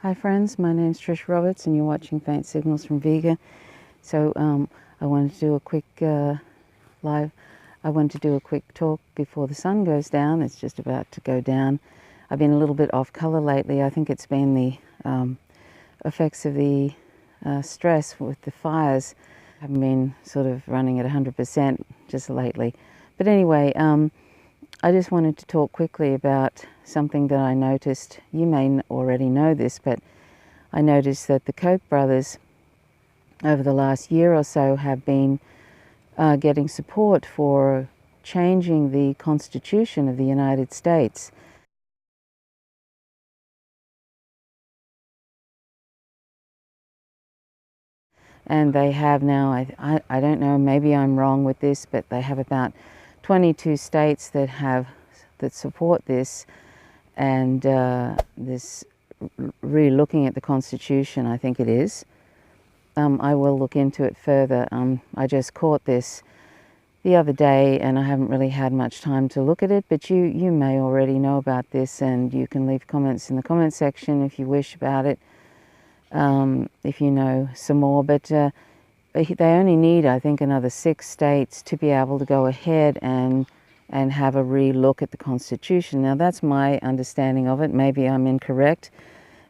Hi friends, my name's Trish Roberts and you're watching Faint Signals from Vega. So I wanted to do a quick I wanted to do a quick talk before the sun goes down. It's just about to go down. I've been a little bit off color lately. I think it's been the effects of the stress with the fires. I haven't been sort of running at 100% just lately. But anyway, I just wanted to talk quickly about something that I noticed. You may already know this, but I noticed that the Koch brothers over the last year or so have been getting support for changing the Constitution of the United States. And they have now, I don't know, maybe I'm wrong with this, but they have about 22 states that support this, and this re-looking at the Constitution, I think it is. I will look into it further. I just caught this the other day and I haven't really had much time to look at it, but you may already know about this, and you can leave comments in the comment section if you wish about it, if you know some more. But they only need, I think, another 6 states to be able to go ahead and have a re-look at the Constitution. Now that's my understanding of it. Maybe I'm incorrect,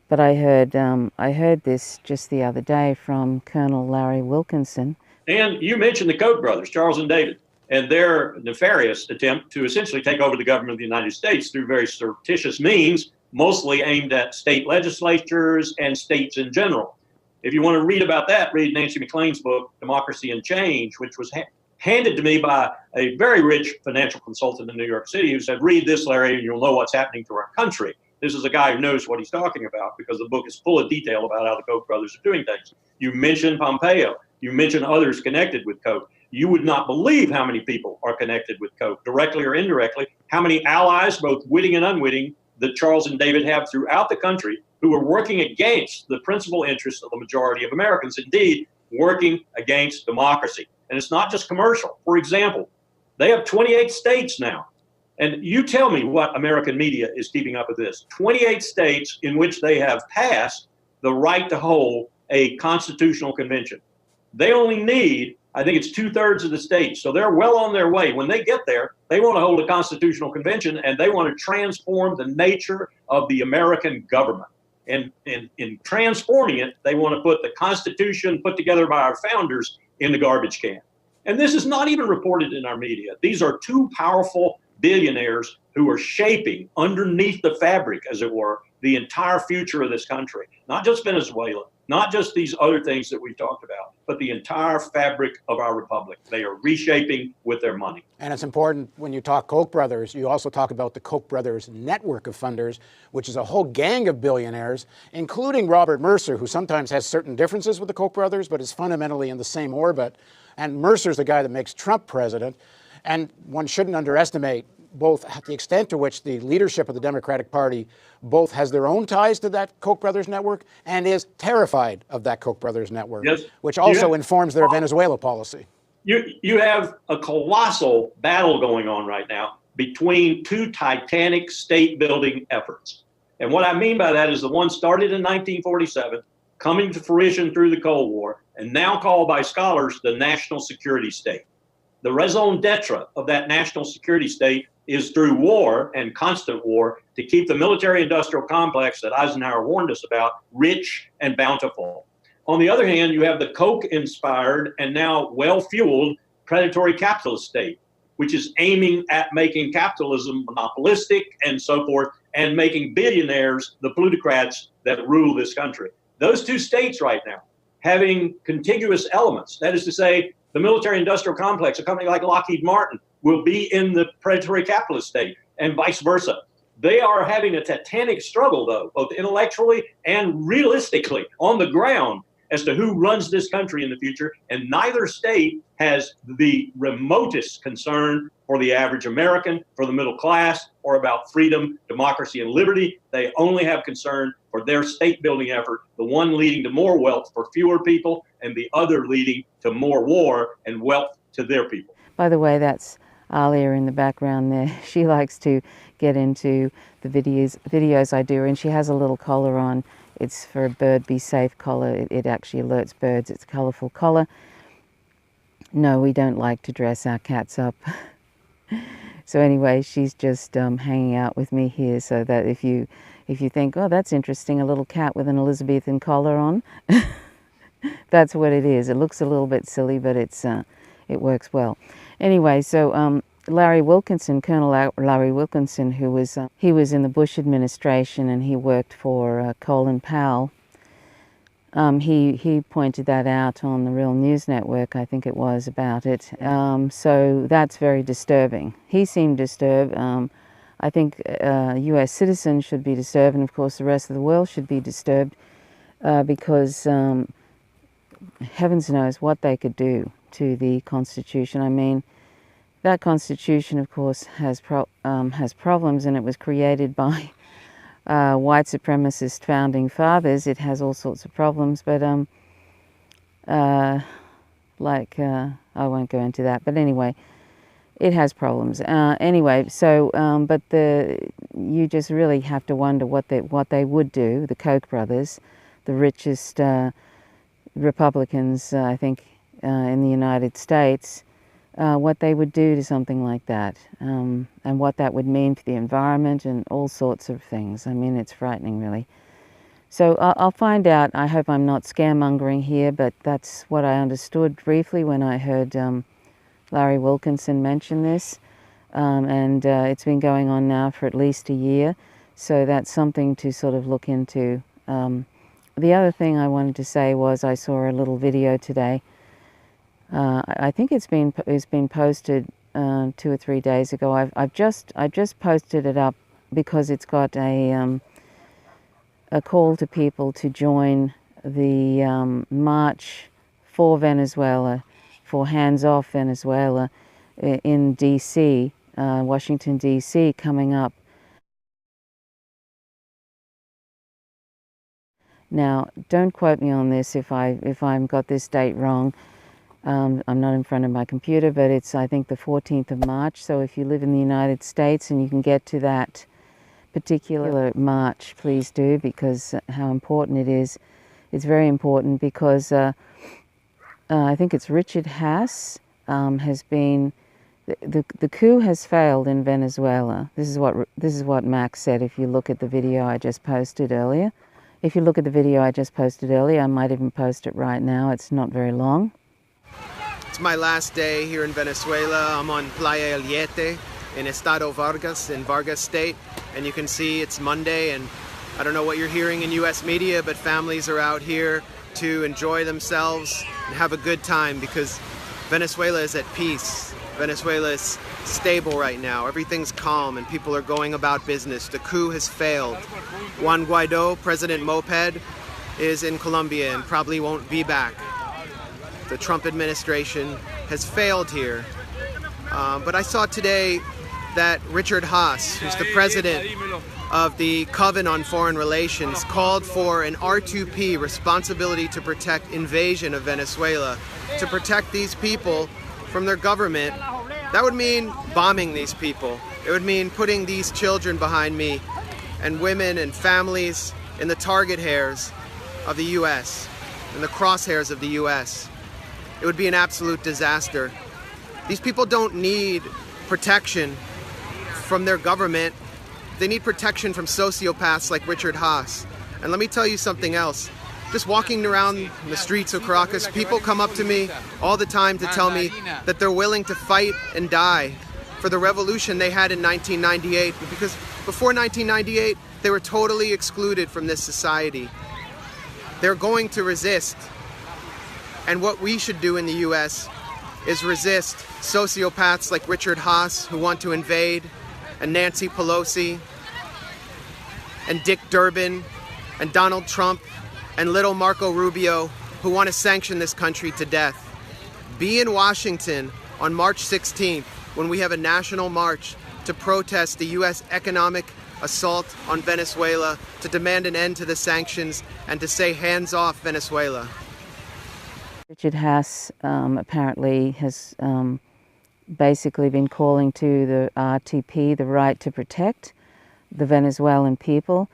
but I heard this just the other day from Colonel Larry Wilkinson. And you mentioned the Koch brothers, Charles and David, and their nefarious attempt to essentially take over the government of the United States through very surreptitious means, mostly aimed at state legislatures and states in general. If you want to read about that, read Nancy McLean's book, Democracy and Change, which was handed to me by a very rich financial consultant in New York City who said, read this, Larry, and you'll know what's happening to our country. This is a guy who knows what he's talking about, because the book is full of detail about how the Koch brothers are doing things. You mentioned Pompeo. You mentioned others connected with Koch. You would not believe how many people are connected with Koch, directly or indirectly, how many allies, both witting and unwitting, that Charles and David have throughout the country who are working against the principal interests of the majority of Americans, indeed, working against democracy. And it's not just commercial. For example, they have 28 states now. And you tell me what American media is keeping up with this. 28 states in which they have passed the right to hold a constitutional convention. They only need, I think it's 2/3 of the states. So they're well on their way. When they get there, they want to hold a constitutional convention, and they want to transform the nature of the American government. And in transforming it, they want to put the Constitution put together by our founders in the garbage can. And this is not even reported in our media. These are 2 powerful billionaires who are shaping underneath the fabric, as it were, the entire future of this country. Not just Venezuela, not just these other things that we've talked about, but the entire fabric of our republic. They are reshaping with their money. And it's important, when you talk Koch brothers, you also talk about the Koch brothers network of funders, which is a whole gang of billionaires, including Robert Mercer, who sometimes has certain differences with the Koch brothers, but is fundamentally in the same orbit. And Mercer's the guy that makes Trump president. And one shouldn't underestimate both the extent to which the leadership of the Democratic Party both has their own ties to that Koch brothers network and is terrified of that Koch brothers network, yes, which also informs their Venezuela policy. You have a colossal battle going on right now between 2 titanic state building efforts. And what I mean by that is the one started in 1947, coming to fruition through the Cold War, and now called by scholars the national security state. The raison d'etre of that national security state is through war and constant war to keep the military-industrial complex that Eisenhower warned us about rich and bountiful. On the other hand, you have the Koch-inspired and now well-fueled predatory capitalist state, which is aiming at making capitalism monopolistic and so forth, and making billionaires the plutocrats that rule this country. Those 2 states right now having contiguous elements, that is to say, the military-industrial complex, a company like Lockheed Martin, will be in the predatory capitalist state, and vice versa. They are having a titanic struggle, though, both intellectually and realistically on the ground, as to who runs this country in the future, and neither state has the remotest concern for the average American, for the middle class, or about freedom, democracy, and liberty. They only have concern for their state-building effort, the one leading to more wealth for fewer people, and the other leading to more war and wealth to their people. By the way, that's Alia in the background there, she likes to get into the videos I do, and she has a little collar on. It's for a bird be safe collar. It actually alerts birds. It's a colourful collar. No, we don't like to dress our cats up. So anyway, she's just hanging out with me here, so that if you think, oh, that's interesting, a little cat with an Elizabethan collar on, that's what it is. It looks a little bit silly, but it works well. Anyway, so Larry Wilkinson, Colonel Larry Wilkinson, who was he was in the Bush administration and he worked for Colin Powell. He pointed that out on the Real News Network, I think it was, about it. So that's very disturbing. He seemed disturbed. I think U.S. citizens should be disturbed, and of course the rest of the world should be disturbed because heavens knows what they could do to the Constitution. I mean, that Constitution, of course, has problems, and it was created by white supremacist founding fathers. It has all sorts of problems, but I won't go into that. But anyway, it has problems. Anyway, so but you just really have to wonder what they would do. The Koch brothers, the richest Republicans, I think, in the United States. What they would do to something like that, and what that would mean for the environment and all sorts of things. I mean, it's frightening, really. So I'll find out. I hope I'm not scaremongering here, but that's what I understood briefly when I heard Larry Wilkinson mention this. And it's been going on now for at least a year, so that's something to sort of look into. The other thing I wanted to say was I saw a little video today. I think it's been posted 2 or 3 days ago. I just posted it up because it's got a call to people to join the march for Venezuela, for hands off Venezuela, in D.C., Washington D.C. coming up. Now, don't quote me on this if I've got this date wrong. I'm not in front of my computer, but it's, I think, the 14th of March. So if you live in the United States and you can get to that particular march, please do, because how important it is. It's very important because I think it's Richard Haas has been, the coup has failed in Venezuela. This is what Max said if you look at the video I just posted earlier. If you look at the video I just posted earlier, I might even post it right now. It's not very long. It's my last day here in Venezuela. I'm on Playa El Yete in Estado Vargas, in Vargas State. And you can see it's Monday, and I don't know what you're hearing in US media, but families are out here to enjoy themselves and have a good time because Venezuela is at peace. Venezuela is stable right now. Everything's calm and people are going about business. The coup has failed. Juan Guaido, President Moped, is in Colombia and probably won't be back. The Trump administration has failed here. But I saw today that Richard Haas, who's the president of the Coven on Foreign Relations, called for an R2P, responsibility to protect invasion of Venezuela, to protect these people from their government. That would mean bombing these people. It would mean putting these children behind me and women and families in the target hairs of the U.S., in the crosshairs of the U.S. It would be an absolute disaster. These people don't need protection from their government. They need protection from sociopaths like Richard Haas. And let me tell you something else. Just walking around the streets of Caracas, people come up to me all the time to tell me that they're willing to fight and die for the revolution they had in 1998, because before 1998, they were totally excluded from this society. They're going to resist. And what we should do in the US is resist sociopaths like Richard Haas, who want to invade, and Nancy Pelosi, and Dick Durbin, and Donald Trump, and little Marco Rubio, who want to sanction this country to death. Be in Washington on March 16th when we have a national march to protest the US economic assault on Venezuela, to demand an end to the sanctions, and to say hands off Venezuela. Richard Haas apparently has basically been calling to the RTP, the right to protect the Venezuelan people,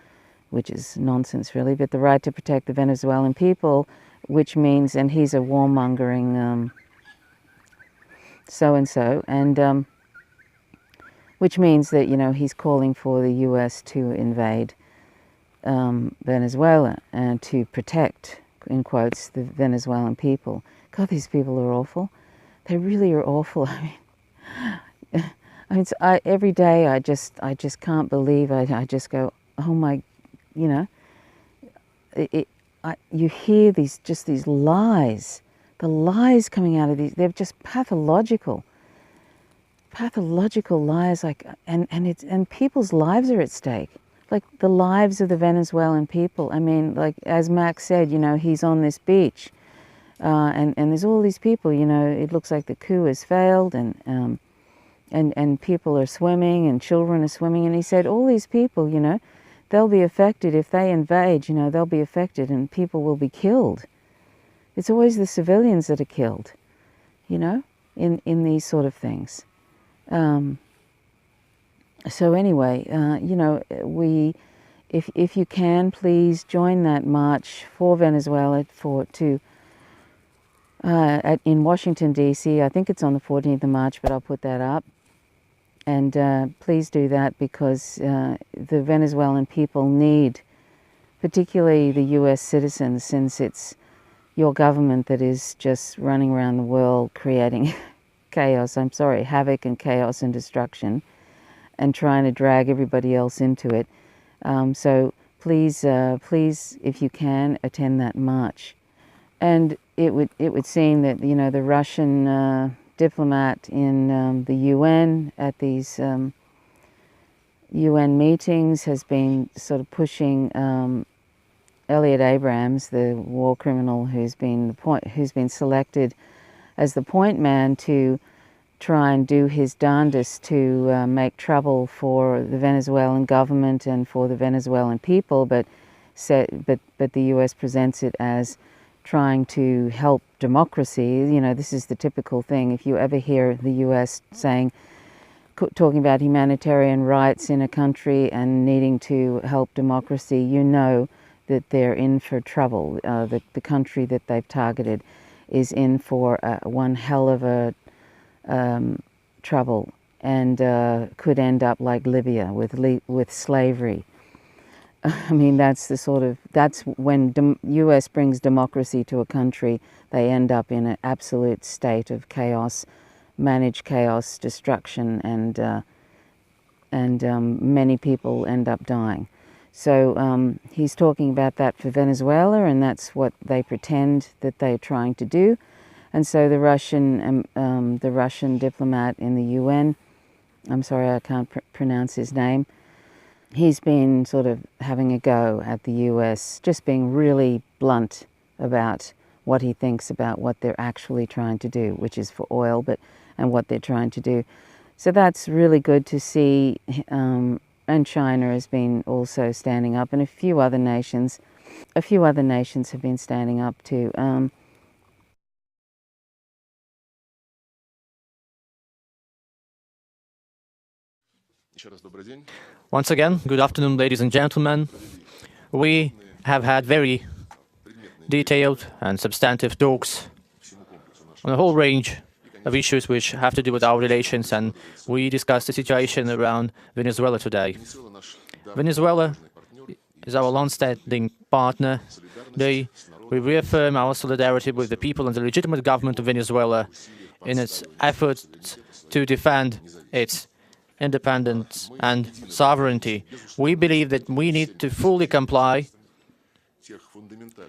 which is nonsense really, but the right to protect the Venezuelan people, which means, and he's a warmongering so-and-so, and which means that, you know, he's calling for the US to invade Venezuela and to protect, in quotes, the Venezuelan people. God, these people are awful. They really are awful. Every day I just can't believe. I just go, oh my, you know. You hear these lies, the lies coming out of these. They're just pathological lies. Like, and people's lives are at stake. Like the lives of the Venezuelan people. I mean, like as Max said, you know, he's on this beach, and there's all these people. You know, it looks like the coup has failed, and people are swimming, and children are swimming, and he said all these people, you know, they'll be affected if they invade. You know, they'll be affected, and people will be killed. It's always the civilians that are killed, you know, in these sort of things. So anyway, you know, if you can, please join that march for Venezuela in Washington, D.C. I think it's on the 14th of March, but I'll put that up. And please do that because the Venezuelan people need, particularly the U.S. citizens, since it's your government that is just running around the world creating havoc and chaos and destruction, and trying to drag everybody else into it. So please, if you can, attend that march. And it would seem that, you know, the Russian diplomat in the UN at these UN meetings has been sort of pushing Elliot Abrams, the war criminal who's been selected as the point man to try and do his darndest to make trouble for the Venezuelan government and for the Venezuelan people, but the US presents it as trying to help democracy. You know, this is the typical thing. If you ever hear the US talking about humanitarian rights in a country and needing to help democracy, you know that they're in for trouble. The country that they've targeted is in for one hell of a trouble, and could end up like Libya with slavery. I mean, that's when the US brings democracy to a country, they end up in an absolute state of chaos, managed chaos, destruction, and many people end up dying. So he's talking about that for Venezuela, and that's what they pretend that they're trying to do. And so the Russian diplomat in the UN, I'm sorry, I can't pronounce his name, he's been sort of having a go at the US, just being really blunt about what he thinks about what they're actually trying to do, which is for oil, and what they're trying to do. So that's really good to see. And China has been also standing up, and a few other nations have been standing up too. Once again, good afternoon, ladies and gentlemen. We have had very detailed and substantive talks on a whole range of issues which have to do with our relations, and we discussed the situation around Venezuela today. Venezuela is our long-standing partner. We reaffirm our solidarity with the people and the legitimate government of Venezuela in its efforts to defend its independence and sovereignty. We believe that we need to fully comply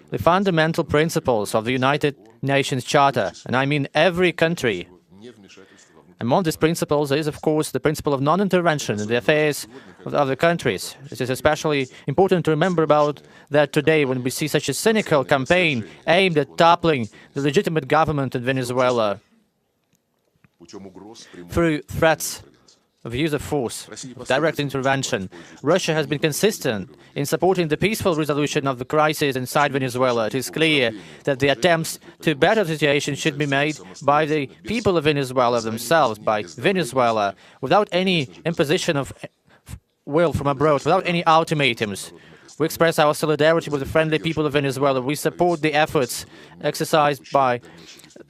the fundamental principles of the United Nations Charter, and I mean every country. Among these principles is, of course, the principle of non-intervention in the affairs of other countries. It is especially important to remember about that today when we see such a cynical campaign aimed at toppling the legitimate government in Venezuela through threats of use of force, of direct intervention. Russia has been consistent in supporting the peaceful resolution of the crisis inside Venezuela. It is clear that the attempts to better the situation should be made by the people of Venezuela themselves, by Venezuela, without any imposition of will from abroad, without any ultimatums. We express our solidarity with the friendly people of Venezuela. We support the efforts exercised by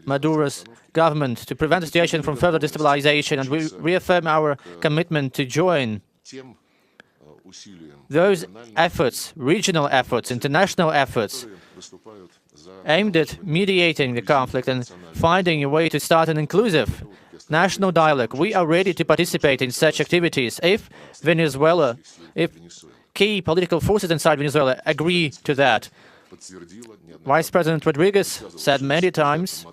Maduro's government to prevent the situation from further destabilization, and we reaffirm our commitment to join those efforts, regional efforts, international efforts, aimed at mediating the conflict and finding a way to start an inclusive national dialogue. We are ready to participate in such activities if key political forces inside Venezuela agree to that. Vice President Rodriguez said many times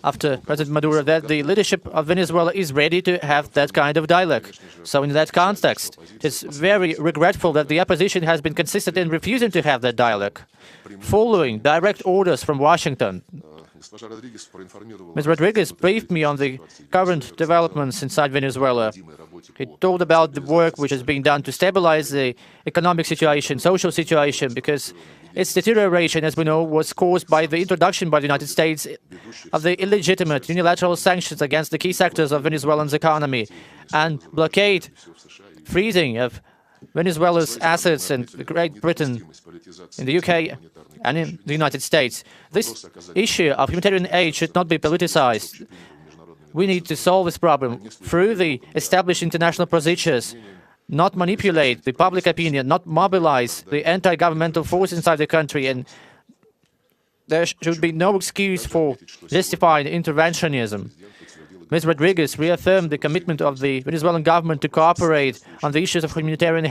after President Maduro that the leadership of Venezuela is ready to have that kind of dialogue. So in that context, it is very regretful that the opposition has been consistent in refusing to have that dialogue, following direct orders from Washington. Ms. Rodriguez briefed me on the current developments inside Venezuela. He told about the work which is being done to stabilize the economic situation, social situation, because its deterioration, as we know, was caused by the introduction by the United States of the illegitimate unilateral sanctions against the key sectors of Venezuela's economy and blockade, freezing of Venezuela's assets in Great Britain, in the UK, and in the United States. This issue of humanitarian aid should not be politicized. We need to solve this problem through the established international procedures, not manipulate the public opinion, not mobilize the anti-governmental force inside the country, and there should be no excuse for justified interventionism. Ms. Rodriguez reaffirmed the commitment of the Venezuelan government to cooperate on the issues of humanitarian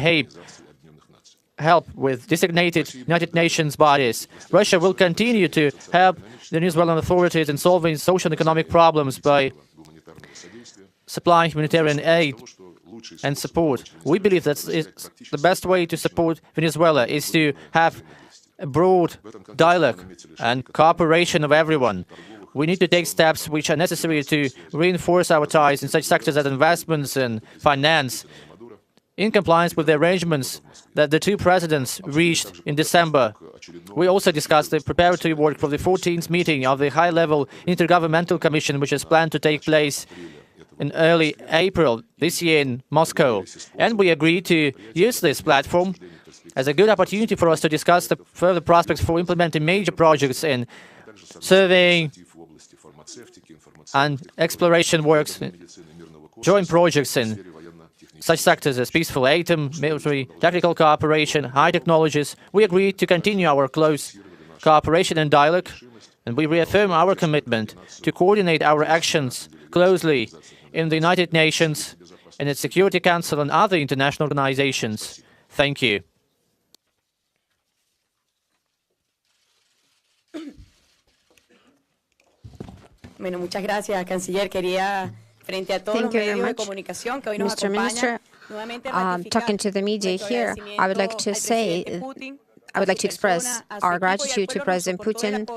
help with designated United Nations bodies. Russia will continue to help the Venezuelan authorities in solving social and economic problems by supplying humanitarian aid and support. We believe that the best way to support Venezuela is to have a broad dialogue and cooperation of everyone. We need to take steps which are necessary to reinforce our ties in such sectors as investments and finance, in compliance with the arrangements that the two presidents reached in December. We also discussed the preparatory work for the 14th meeting of the high-level Intergovernmental Commission, which is planned to take place in early April this year in Moscow. And we agreed to use this platform as a good opportunity for us to discuss the further prospects for implementing major projects in surveying and exploration works, joint projects in such sectors as peaceful aid, military, technical cooperation, high technologies. We agreed to continue our close cooperation and dialogue, and we reaffirm our commitment to coordinate our actions closely in the United Nations, in its Security Council and other international organizations. Thank you. Bueno, muchas gracias, canciller. Quería, frente a todos los medios de comunicación que hoy nos acompañan, talking to the media here, I would like to express our gratitude to President Putin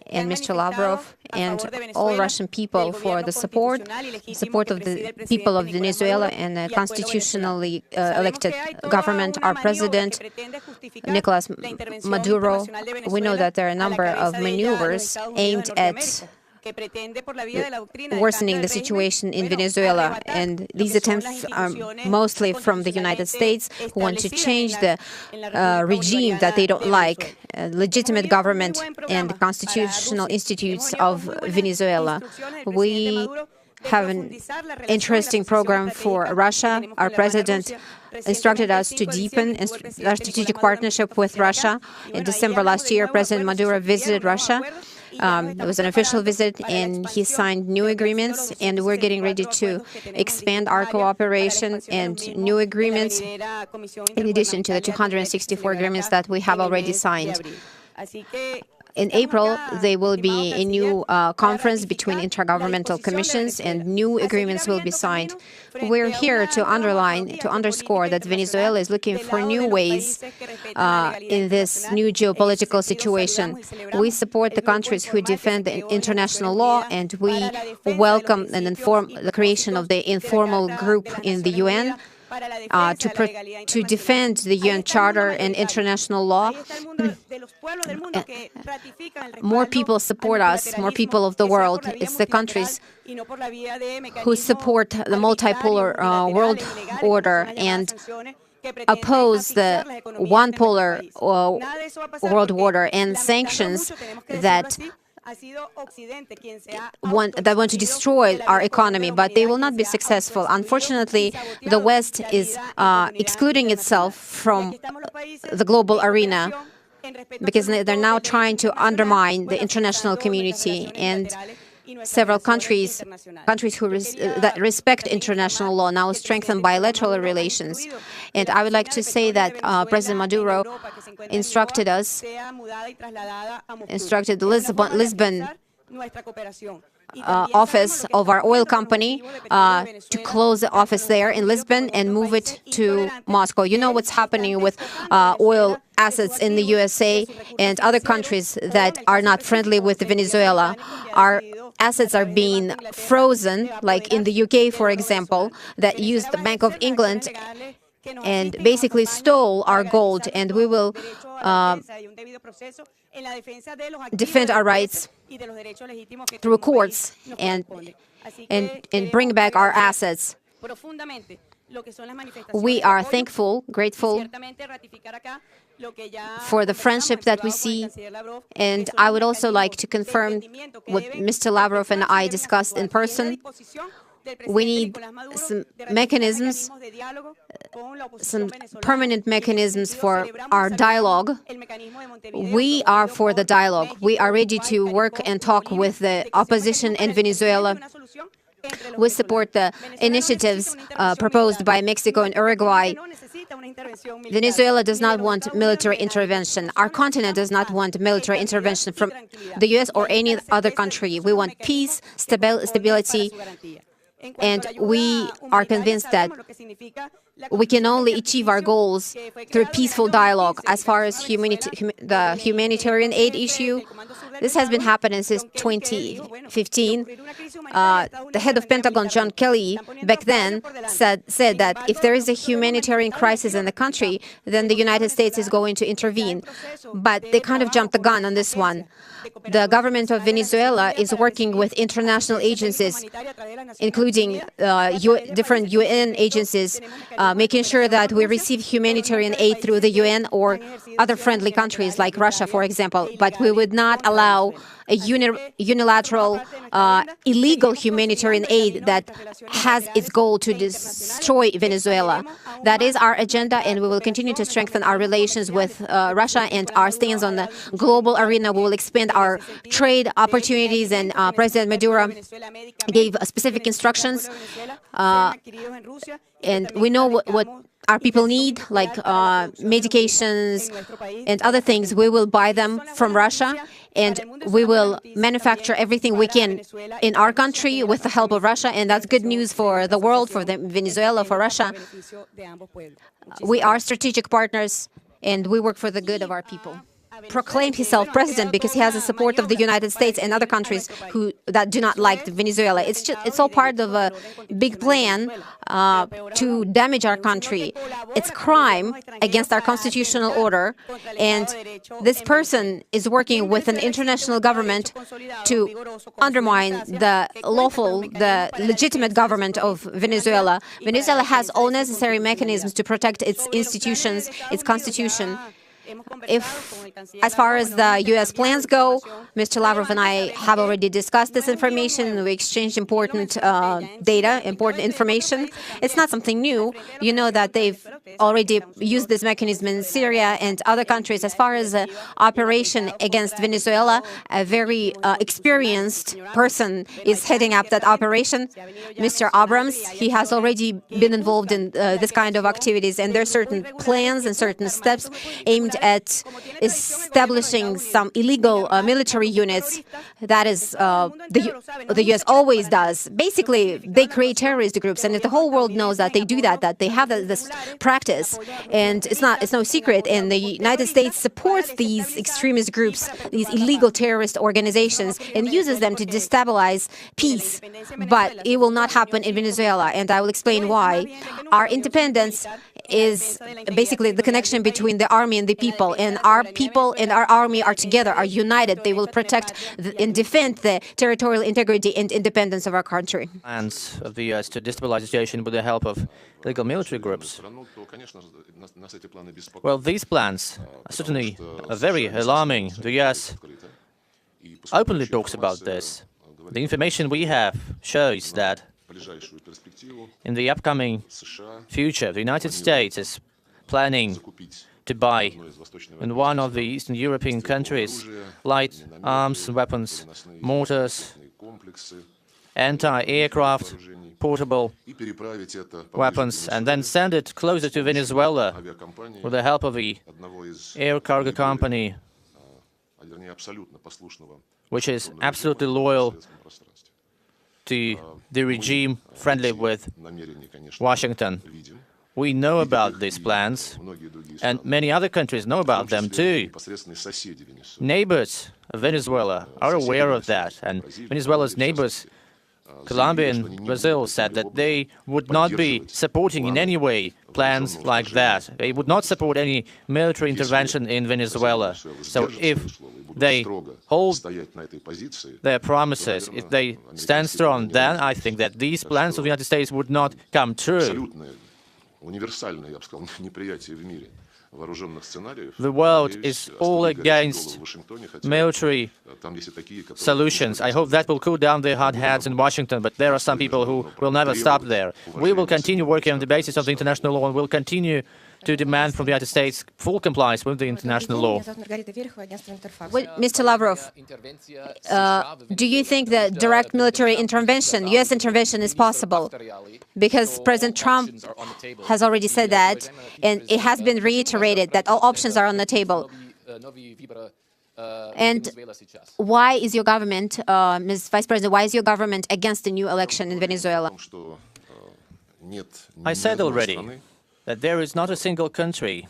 and Mr. Lavrov and all Russian people for the support of the people of Venezuela and the constitutionally elected government. Our president, Nicolas Maduro, we know that there are a number of maneuvers aimed at worsening the situation in Venezuela, and these attempts are mostly from the United States, who want to change the regime that they don't like, legitimate government and the constitutional institutes of Venezuela. We have an interesting program for Russia. Our president instructed us to deepen our strategic partnership with Russia. In December last year, President Maduro visited Russia. It was an official visit, and he signed new agreements, and we're getting ready to expand our cooperation and new agreements, in addition to the 264 agreements that we have already signed. In April, there will be a new conference between intergovernmental commissions and new agreements will be signed. We're here to underscore that Venezuela is looking for new ways in this new geopolitical situation. We support the countries who defend the international law, and we welcome and inform the creation of the informal group in the UN to defend the UN Charter and international law. More people support us, more people of the world. It's the countries who support the multipolar world order and oppose the one-polar world order and sanctions that want to destroy our economy, but they will not be successful. Unfortunately, the West is excluding itself from the global arena because they're now trying to undermine the international community, and several countries that respect international law now strengthen bilateral relations. And I would like to say that President Maduro instructed the Lisbon office of our oil company to close the office there in Lisbon and move it to Moscow. You know what's happening with oil assets in the USA and other countries that are not friendly with Venezuela. Our assets are being frozen, like in the UK, for example, that used the Bank of England and basically stole our gold, and we will defend our rights through courts and bring back our assets. We are thankful, grateful for the friendship that we see, and I would also like to confirm what Mr. Lavrov and I discussed in person. We need some mechanisms, some permanent mechanisms for our dialogue. We are for the dialogue. We are ready to work and talk with the opposition in Venezuela. We support the initiatives proposed by Mexico and Uruguay. Venezuela does not want military intervention. Our continent does not want military intervention from the U.S. or any other country. We want peace, stability, and we are convinced that we can only achieve our goals through peaceful dialogue. As far as the humanitarian aid issue, this has been happening since 2015. The head of Pentagon, John Kelly, back then said that if there is a humanitarian crisis in the country, then the United States is going to intervene. But they kind of jumped the gun on this one. The government of Venezuela is working with international agencies, including different UN agencies, making sure that we receive humanitarian aid through the UN or other friendly countries like Russia, for example. But we would not allow a unilateral, illegal humanitarian aid that has its goal to destroy Venezuela. That is our agenda, and we will continue to strengthen our relations with Russia and our stance on the global arena. We will expand our trade opportunities, and President Maduro gave specific instructions. And we know what our people need, like medications and other things. We will buy them from Russia, and we will manufacture everything we can in our country with the help of Russia, and that's good news for the world, for Venezuela, for Russia. We are strategic partners, and we work for the good of our people. Proclaimed himself president because he has the support of the United States and other countries that do not like Venezuela. It's all part of a big plan to damage our country. It's crime against our constitutional order, and this person is working with an international government to undermine the legitimate government of Venezuela. Venezuela has all necessary mechanisms to protect its institutions, its constitution. As far as the U.S. plans go, Mr. Lavrov and I have already discussed this information. We exchanged important data, important information. It's not something new. You know that they've already used this mechanism in Syria and other countries. As far as the operation against Venezuela, a very experienced person is heading up that operation. Mr. Abrams, he has already been involved in this kind of activities, and there are certain plans and certain steps aimed at establishing some illegal military units. That is, the U.S. always does. Basically, they create terrorist groups, and if the whole world knows that they do that they have this practice, and it's no secret. And the United States supports these extremist groups, these illegal terrorist organizations, and uses them to destabilize peace. But it will not happen in Venezuela, and I will explain why. Our independence is basically the connection between the army and the people, and our people and our army are together, are united. They will protect and defend the territorial integrity and independence of our country. Plans of the U.S. to destabilize the situation with the help of illegal military groups. Well, these plans are certainly very alarming. The U.S. openly talks about this. The information we have shows that in the upcoming future, the United States is planning to buy in one of the Eastern European countries light arms and weapons, mortars, anti-aircraft, portable weapons, and then send it closer to Venezuela with the help of the air cargo company, which is absolutely loyal to the regime friendly with Washington. We know about these plans, and many other countries know about them too. Neighbors of Venezuela are aware of that, and Venezuela's neighbors, Colombia and Brazil, said that they would not be supporting in any way plans like that. They would not support any military intervention in Venezuela. So if they hold their promises, if they stand strong, then I think that these plans of the United States would not come true. The world is all against military solutions. I hope that will cool down the hard heads in Washington, but there are some people who will never stop there. We will continue working on the basis of the international law, and will continue to demand from the United States full compliance with the international law. Mr. Lavrov, do you think that direct military intervention, U.S. intervention, is possible? Because President Trump has already said that, and it has been reiterated that all options are on the table. And why is your government, Ms. Vice President, why is your government against the new election in Venezuela? I said already that there is not a single country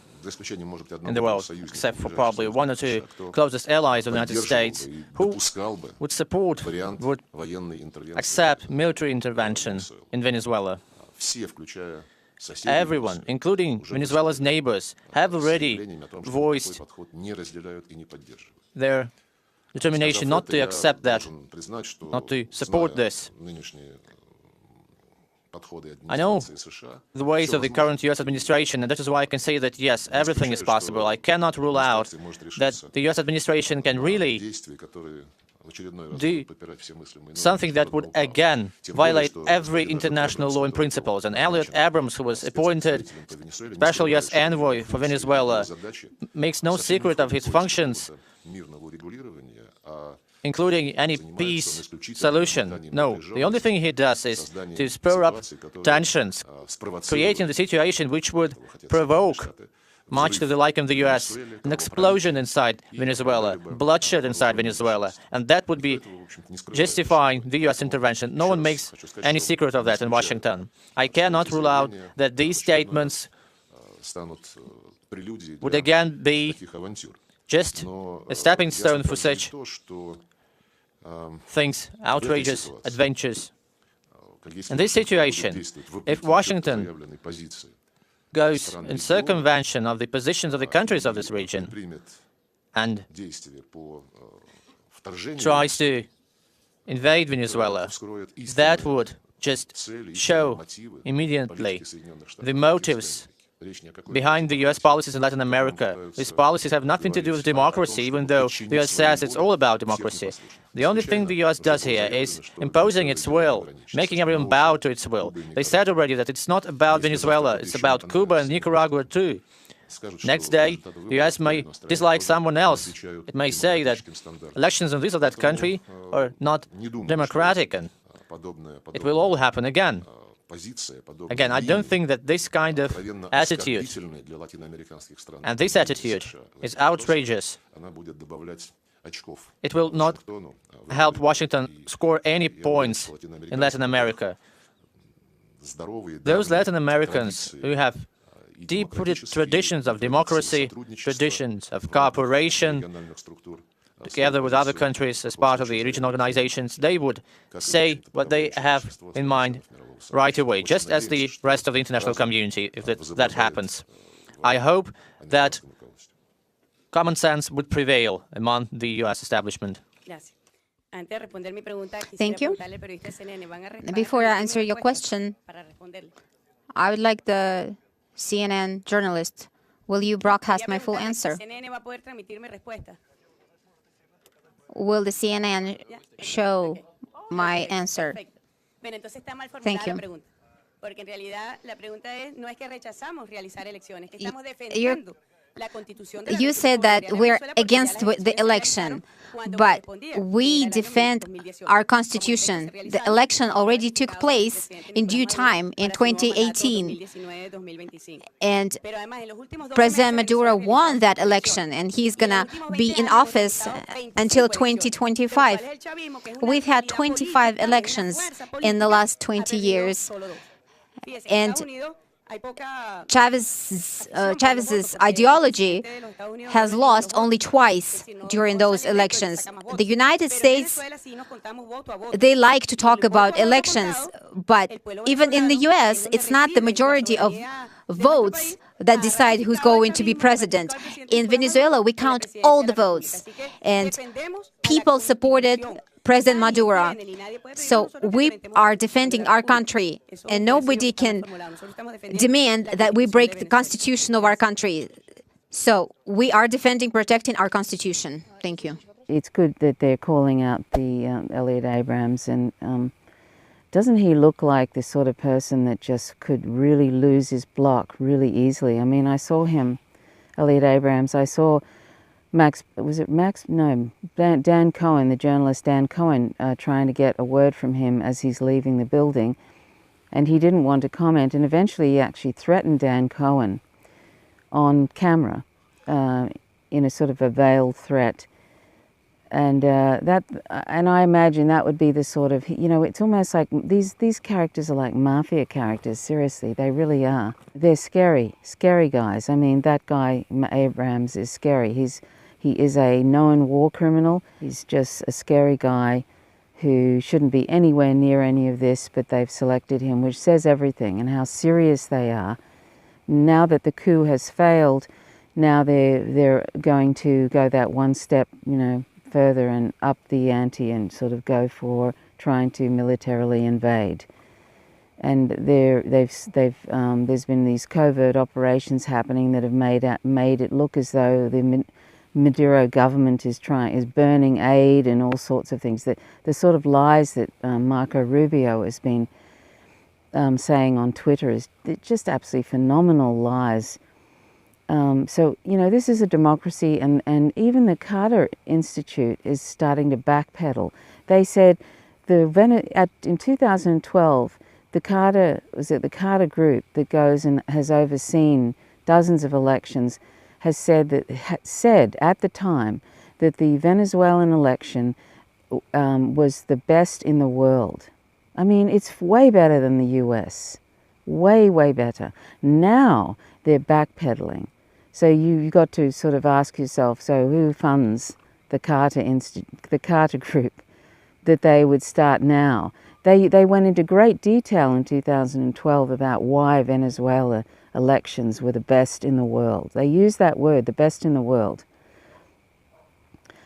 in the world, except for probably one or two closest allies of the United States, who would support, would accept military intervention in Venezuela. Everyone, including Venezuela's neighbors, have already voiced their determination not to accept that, not to support this. I know the ways of the current U.S. administration, and that is why I can say that, yes, everything is possible. I cannot rule out that the U.S. administration can really do something that would, again, violate every international law and principles. And Elliot Abrams, who was appointed Special U.S. Envoy for Venezuela, makes no secret of his functions, including any peace solution. No, the only thing he does is to spur up tensions, creating the situation which would provoke, much to the liking of the U.S., an explosion inside Venezuela, bloodshed inside Venezuela, and that would be justifying the U.S. intervention. No one makes any secret of that in Washington. I cannot rule out that these statements would again be just a stepping stone for such things, outrageous adventures. In this situation, if Washington goes in circumvention of the positions of the countries of this region and tries to invade Venezuela, that would just show immediately the motives behind the U.S. policies in Latin America. These policies have nothing to do with democracy, even though the U.S. says it's all about democracy. The only thing the U.S. does here is imposing its will, making everyone bow to its will. They said already that it's not about Venezuela, it's about Cuba and Nicaragua too. Next day, the U.S. may dislike someone else. It may say that elections in this or that country are not democratic, and it will all happen again. Again, I don't think that this kind of attitude and this attitude is outrageous. It will not help Washington score any points in Latin America. Those Latin Americans who have deep-rooted traditions of democracy, traditions of cooperation, together with other countries as part of the regional organizations, they would say what they have in mind right away, just as the rest of the international community, if that happens. I hope that common sense would prevail among the U.S. establishment. Thank you. Before I answer your question, I would like the CNN journalist. Will you broadcast my full answer? Will the CNN show my answer? Thank you. You said that we're against the election, but we defend our constitution. The election already took place in due time in 2018, and President Maduro won that election, and he's going to be in office until 2025. We've had 25 elections in the last 20 years, and Chavez's ideology has lost only twice during those elections. The United States, they like to talk about elections, but even in the US, it's not the majority of votes that decide who's going to be president. In Venezuela, we count all the votes, and people supported President Maduro. So we are defending our country, and nobody can demand that we break the constitution of our country. So we are defending, protecting our constitution. Thank you. It's good that they're calling out the Elliot Abrams, and doesn't he look like the sort of person that just could really lose his block really easily? I mean, I saw him, Elliot Abrams, I saw Dan Cohen, the journalist Dan Cohen, trying to get a word from him as he's leaving the building, and he didn't want to comment, and eventually he actually threatened Dan Cohen on camera in a sort of a veiled threat. And I imagine that would be the sort of, it's almost like these characters are like mafia characters. Seriously, they really are. They're scary guys. I mean, that guy Abrams is scary. He is a known war criminal. He's just a scary guy who shouldn't be anywhere near any of this, but they've selected him, which says everything, and how serious they are. Now that the coup has failed, now they're going to go that one step, further and up the ante and sort of go for trying to militarily invade. And there's been these covert operations happening that have made it look as though the Maduro government is burning aid and all sorts of things. That the sort of lies that Marco Rubio has been saying on Twitter is just absolutely phenomenal lies. So, this is a democracy, and even the Carter Institute is starting to backpedal. They said in 2012, the Carter Group that goes and has overseen dozens of elections has said at the time that the Venezuelan election was the best in the world. I mean, it's way better than the US. Way, way better. Now they're backpedaling. So you've got to sort of ask yourself, so who funds the Carter Group that they would start now? They went into great detail in 2012 about why Venezuela elections were the best in the world. They used that word, the best in the world.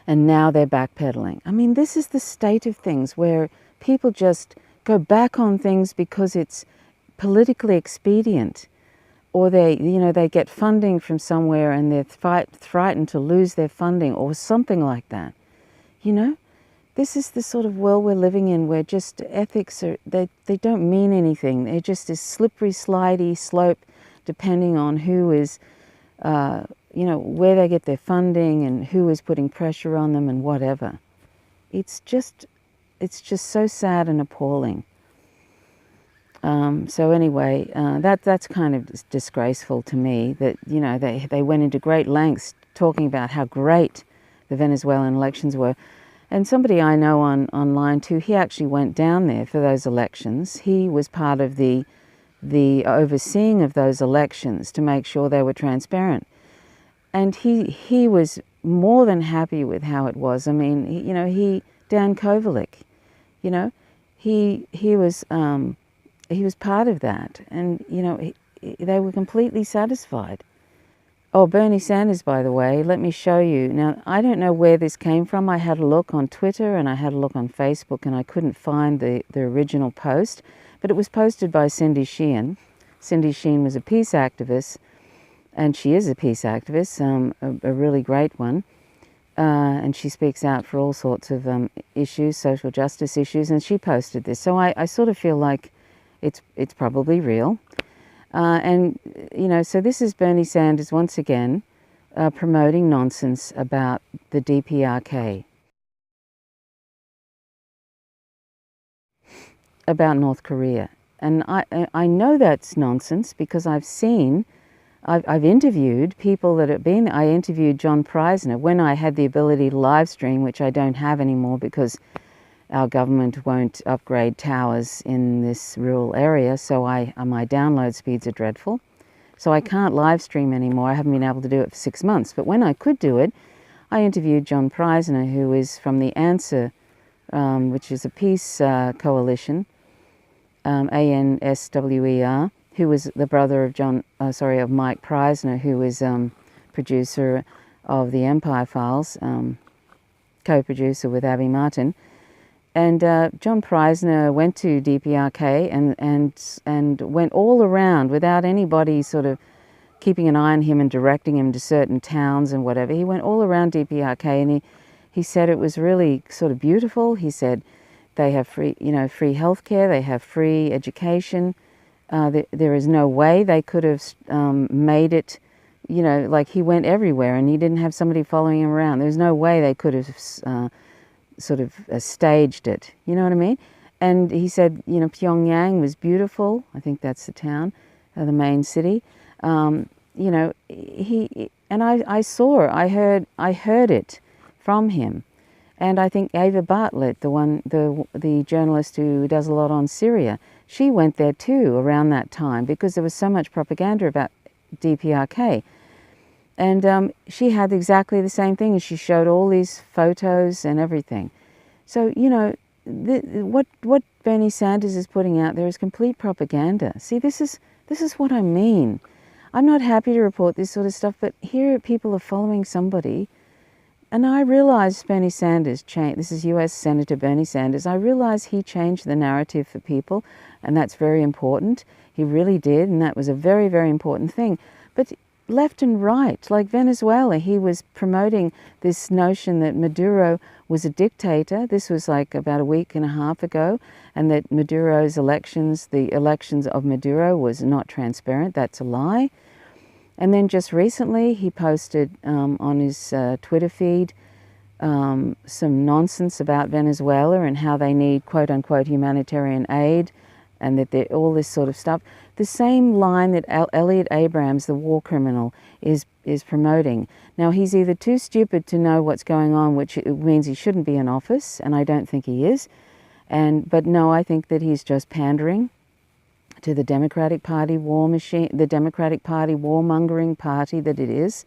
And now they're backpedaling. I mean, this is the state of things where people just go back on things because it's politically expedient. Or they get funding from somewhere and they're frightened to lose their funding or something like that. This is the sort of world we're living in where just ethics they don't mean anything. They're just a slippery, slidey slope depending on who is, where they get their funding and who is putting pressure on them and whatever. It's just so sad and appalling. So anyway, that's kind of disgraceful to me that, you know, they went into great lengths talking about how great the Venezuelan elections were. And somebody I know online too, he actually went down there for those elections. He was part of the overseeing of those elections to make sure they were transparent. And he was more than happy with how it was. I mean, you know, Dan Kovalik, you know, he was part of that, and you know, they were completely satisfied. Oh, Bernie Sanders, by the way, let me show you. Now, I don't know where this came from. I had a look on Twitter and I had a look on Facebook, and I couldn't find the original post, but it was posted by Cindy Sheehan. Cindy Sheehan was a peace activist, and she is a peace activist, a really great one, and she speaks out for all sorts of issues, social justice issues, and she posted this. So I sort of feel like it's probably real. And, you know, so this is Bernie Sanders once again promoting nonsense about the DPRK, about North Korea. And I know that's nonsense because I've interviewed people that have been. I interviewed John Preisner when I had the ability to live stream, which I don't have anymore because our government won't upgrade towers in this rural area, so my download speeds are dreadful. So I can't live stream anymore. I haven't been able to do it for 6 months. But when I could do it, I interviewed John Preisner, who is from the ANSWER, which is a peace coalition, ANSWER, who was the brother of Mike Preisner, who was producer of the Empire Files, co-producer with Abby Martin. And John Preisner went to DPRK and went all around without anybody sort of keeping an eye on him and directing him to certain towns and whatever. He went all around DPRK, and he said it was really sort of beautiful. He said they have free healthcare, they have free education. There is no way they could have made it, you know, like he went everywhere and he didn't have somebody following him around. There's no way they could have staged it, you know what I mean? And he said, you know, Pyongyang was beautiful. I think that's the town, the main city. You know, I heard it from him. And I think Ava Bartlett, the journalist who does a lot on Syria, she went there too around that time because there was so much propaganda about DPRK. And she had exactly the same thing, and she showed all these photos and everything. So, you know, what Bernie Sanders is putting out there is complete propaganda. See, this is what I mean. I'm not happy to report this sort of stuff, but here people are following somebody. And I realize Bernie Sanders changed. This is U.S. Senator Bernie Sanders. I realize he changed the narrative for people, and that's very important. He really did, and that was a very, very important thing. But left and right, like Venezuela, he was promoting this notion that Maduro was a dictator. This was like about a week and a half ago, and that Maduro's elections, the elections of Maduro, was not transparent. That's a lie. And then just recently, he posted on his Twitter feed some nonsense about Venezuela and how they need quote-unquote humanitarian aid, and that they're all this sort of stuff. The same line that Elliot Abrams, the war criminal, is promoting. Now, he's either too stupid to know what's going on, which means he shouldn't be in office, and I don't think he is. But no, I think that he's just pandering to the Democratic Party war machine, the Democratic Party warmongering party that it is.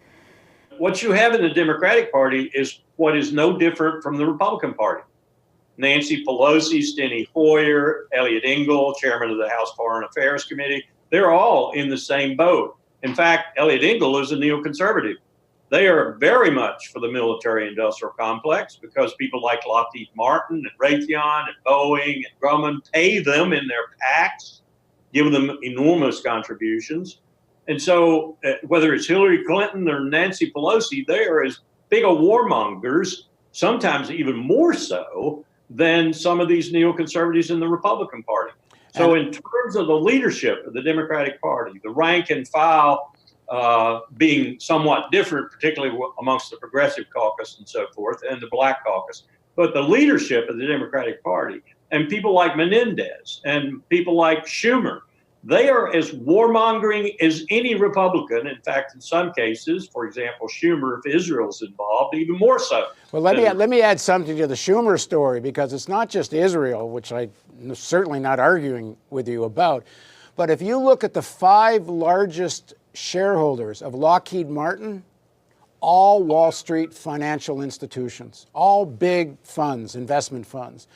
What you have in the Democratic Party is what is no different from the Republican Party. Nancy Pelosi, Steny Hoyer, Elliot Engel, chairman of the House Foreign Affairs Committee, they're all in the same boat. In fact, Elliot Engel is a neoconservative. They are very much for the military-industrial complex because people like Lockheed Martin and Raytheon and Boeing and Grumman pay them in their PACs, give them enormous contributions. And so whether it's Hillary Clinton or Nancy Pelosi, they are as big a warmongers, sometimes even more so, than some of these neoconservatives in the Republican Party. So in terms of the leadership of the Democratic Party, the rank and file being somewhat different, particularly amongst the Progressive Caucus and so forth, and the Black Caucus, but the leadership of the Democratic Party and people like Menendez and people like Schumer. They are as warmongering as any Republican. In fact, in some cases, for example, Schumer, if Israel's involved, even more so. Well, let me add something to the Schumer story, because it's not just Israel, which I'm certainly not arguing with you about, but if you look at the 5 largest shareholders of Lockheed Martin, all Wall Street financial institutions, all big funds, investment funds.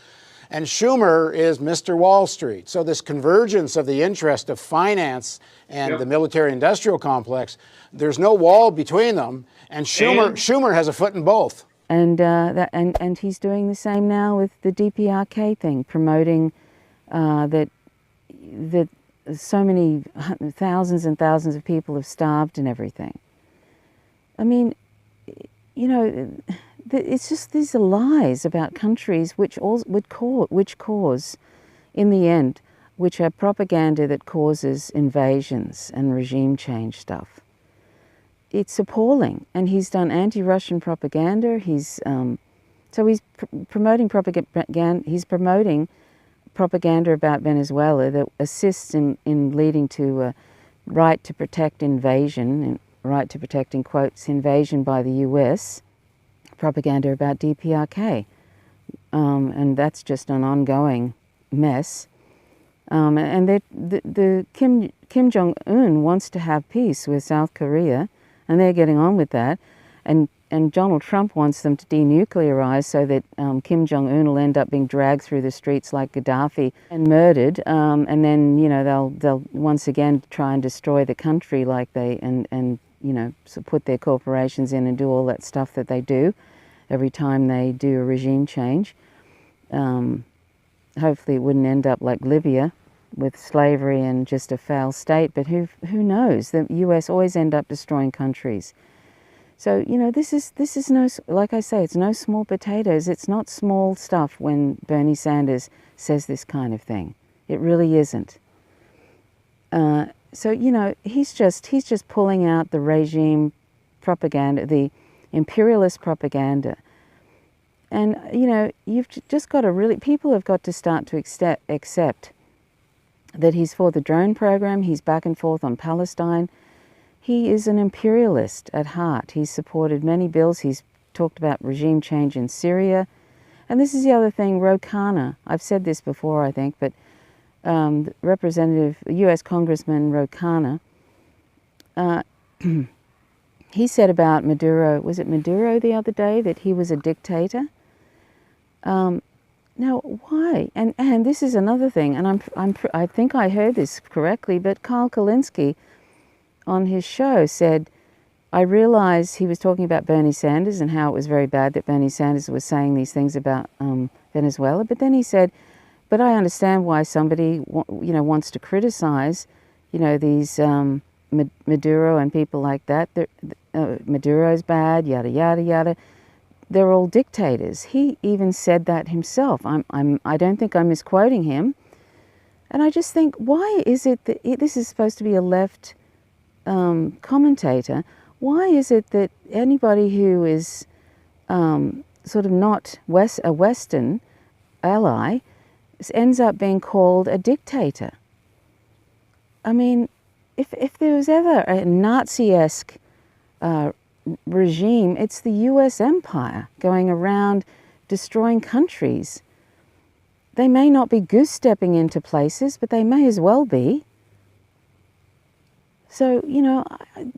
And Schumer is Mr. Wall Street. So this convergence of the interest of finance and the military-industrial complex, there's no wall between them. And Schumer has a foot in both. And he's doing the same now with the DPRK thing, promoting that so many thousands and thousands of people have starved and everything. I mean, you know, it's just these are lies about countries which cause, in the end, which are propaganda that causes invasions and regime change stuff. It's appalling, and he's done anti-Russian propaganda. He's promoting propaganda. He's promoting propaganda about Venezuela that assists in leading to a right to protect invasion, and right to protect, in quotes, invasion by the U.S., propaganda about DPRK. And that's just an ongoing mess. And the Kim Jong-un wants to have peace with South Korea, and they're getting on with that. And Donald Trump wants them to denuclearize so that Kim Jong-un will end up being dragged through the streets like Gaddafi and murdered. And then, you know, they'll once again try and destroy the country like and you know, so put their corporations in and do all that stuff that they do every time they do a regime change. Hopefully it wouldn't end up like Libya with slavery and just a foul state, but who knows? The US always end up destroying countries. So, you know, this is no, like I say, it's no small potatoes. It's not small stuff when Bernie Sanders says this kind of thing. It really isn't. So, you know, he's just pulling out the regime propaganda, the imperialist propaganda. And, you know, you've just got to people have got to start to accept that he's for the drone program, he's back and forth on Palestine. He is an imperialist at heart. He's supported many bills. He's talked about regime change in Syria. And this is the other thing, Ro Khanna. I've said this before, I think, but U.S. Congressman Ro Khanna, he said about Maduro, was it Maduro the other day, that he was a dictator? Now, why? And this is another thing, and I think I heard this correctly, but Carl Kalinske on his show said, I realized he was talking about Bernie Sanders and how it was very bad that Bernie Sanders was saying these things about Venezuela, but then he said, but I understand why somebody, you know, wants to criticize, you know, these Maduro and people like that. Maduro's bad, yada yada yada. They're all dictators. He even said that himself. I don't think I'm misquoting him. And I just think, why is it that this is supposed to be a left commentator? Why is it that anybody who is sort of not a Western ally ends up being called a dictator? I mean, if there was ever a Nazi-esque regime, it's the U.S. empire going around destroying countries. They may not be goose-stepping into places, but they may as well be. So, you know,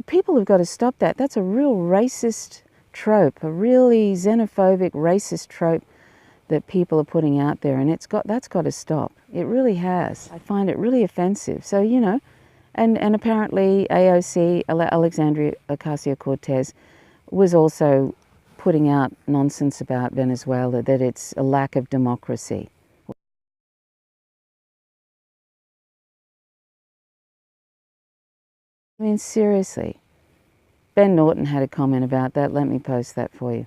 people have got to stop that. That's a real racist trope, a really xenophobic, racist trope that people are putting out there, and that's got to stop. It really has. I find it really offensive. So, you know, and apparently AOC, Alexandria Ocasio-Cortez, was also putting out nonsense about Venezuela, that it's a lack of democracy. I mean, seriously. Ben Norton had a comment about that. Let me post that for you.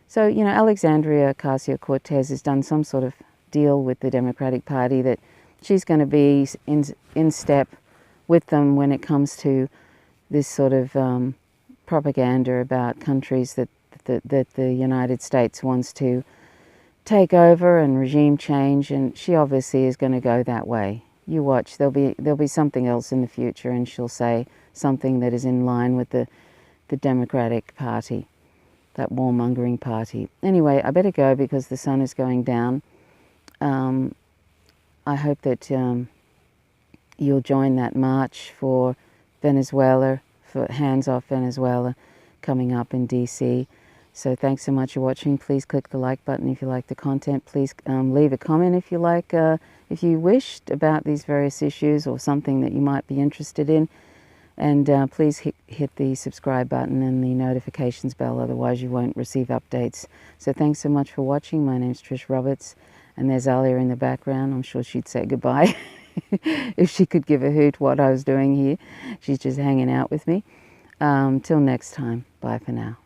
So, you know, Alexandria Ocasio-Cortez has done some sort of deal with the Democratic Party that she's going to be in step with them when it comes to this sort of propaganda about countries that the United States wants to take over and regime change, and she obviously is going to go that way. You watch, there'll be something else in the future, and she'll say something that is in line with the Democratic Party, that warmongering party. Anyway, I better go because the sun is going down. I hope that you'll join that march for Venezuela, for Hands Off Venezuela, coming up in DC. So thanks so much for watching. Please click the like button if you like the content. Please leave a comment if you like, if you wished about these various issues or something that you might be interested in. And please hit the subscribe button and the notifications bell, otherwise you won't receive updates. So thanks so much for watching. My name's Trish Roberts, and there's Alia in the background. I'm sure she'd say goodbye if she could give a hoot what I was doing here. She's just hanging out with me. Till next time, bye for now.